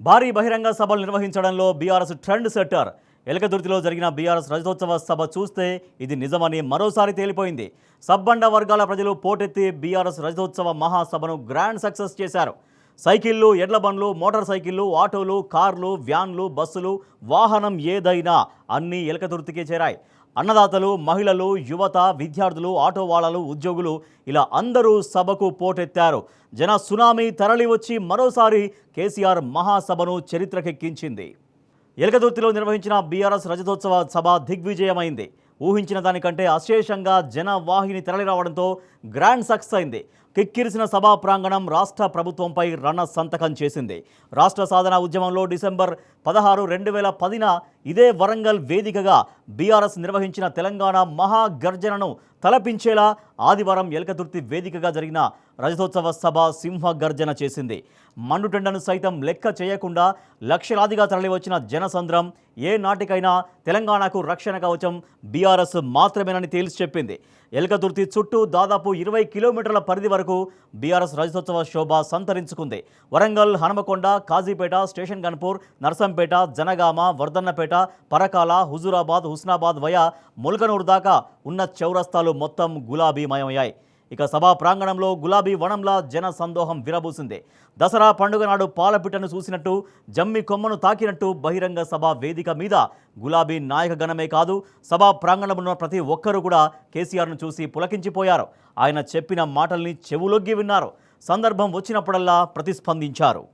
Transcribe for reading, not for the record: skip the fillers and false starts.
భారీ బహిరంగ సభలు నిర్వహించడంలో బీఆర్ఎస్ ట్రెండ్ సెట్టర్. ఎలకదుర్తిలో జరిగిన బీఆర్ఎస్ రజతోత్సవ సభ చూస్తే ఇది నిజమని మరోసారి తేలిపోయింది. సబ్బండ వర్గాల ప్రజలు పోటెత్తి బీఆర్ఎస్ రజతోత్సవ మహాసభను గ్రాండ్ సక్సెస్ చేశారు. సైకిళ్లు, ఎడ్ల బండ్లు, మోటార్ సైకిళ్లు, ఆటోలు, కార్లు, వ్యాన్లు, బస్సులు, వాహనం ఏదైనా అన్నీ ఎలకదుర్తికే చేరాయి. అన్నదాతలు, మహిళలు, యువత, విద్యార్థులు, ఆటో వాళ్లలు, ఉద్యోగులు ఇలా అందరూ సభకు పోటెత్తారు. జన సునామీ తరలి వచ్చి మరోసారి కేసీఆర్ మహాసభను చరిత్రకెక్కించింది. ఎలకదుర్తిలో నిర్వహించిన బీఆర్ఎస్ రజతోత్సవ సభ దిగ్విజయమైంది. ఊహించిన దానికంటే అశేషంగా జన వాహిని తరలిరావడంతో గ్రాండ్ సక్సెస్ అయింది. కిక్కిరిసిన సభా ప్రాంగణం రాష్ట్ర ప్రభుత్వంపై రణ సంతకం చేసింది. రాష్ట్ర సాధన ఉద్యమంలో డిసెంబర్ 16, 2010న ఇదే వరంగల్ వేదికగా బీఆర్ఎస్ నిర్వహించిన తెలంగాణ మహాగర్జనను తలపించేలా ఆదివారం ఎలకదుర్తి వేదికగా జరిగిన రజతోత్సవ సభ సింహ గర్జన చేసింది. మండుటెండను సైతం లెక్క చేయకుండా లక్షలాదిగా తరలివచ్చిన జనసంద్రం ఏ నాటికైనా తెలంగాణకు రక్షణ కవచం బీఆర్ఎస్ మాత్రమేనని తేల్చి చెప్పింది. ఎలకదుర్తి చుట్టూ దాదాపు 20 కిలోమీటర్ల పరిధి వరకు బీఆర్ఎస్ రజతోత్సవ శోభ సంతరించుకుంది. వరంగల్, హనుమకొండ, కాజీపేట, స్టేషన్ గన్పూర్, నర్సంపేట, జనగామ, వర్ధన్నపేట, పరకాల, హుజూరాబాద్, హుస్నాబాద్ వయా ముల్కనూరు దాకా ఉన్న చౌరస్తాలు మొత్తం గులాబీమయమయ్యాయి. ఇక సభా ప్రాంగణంలో గులాబీ వనంలా జన సందోహం విరబూసింది. దసరా పండుగ నాడు పాలపిట్టను చూసినట్టు, జమ్మి కొమ్మను తాకినట్టు బహిరంగ సభ వేదిక మీద గులాబీ నాయకగణమే కాదు, సభా ప్రాంగణంలో ఉన్న ప్రతి ఒక్కరూ కూడా కేసీఆర్ను చూసి పులకించిపోయారు. ఆయన చెప్పిన మాటల్ని చెవులొగ్గి విన్నారు. సందర్భం వచ్చినప్పుడల్లా ప్రతిస్పందించారు.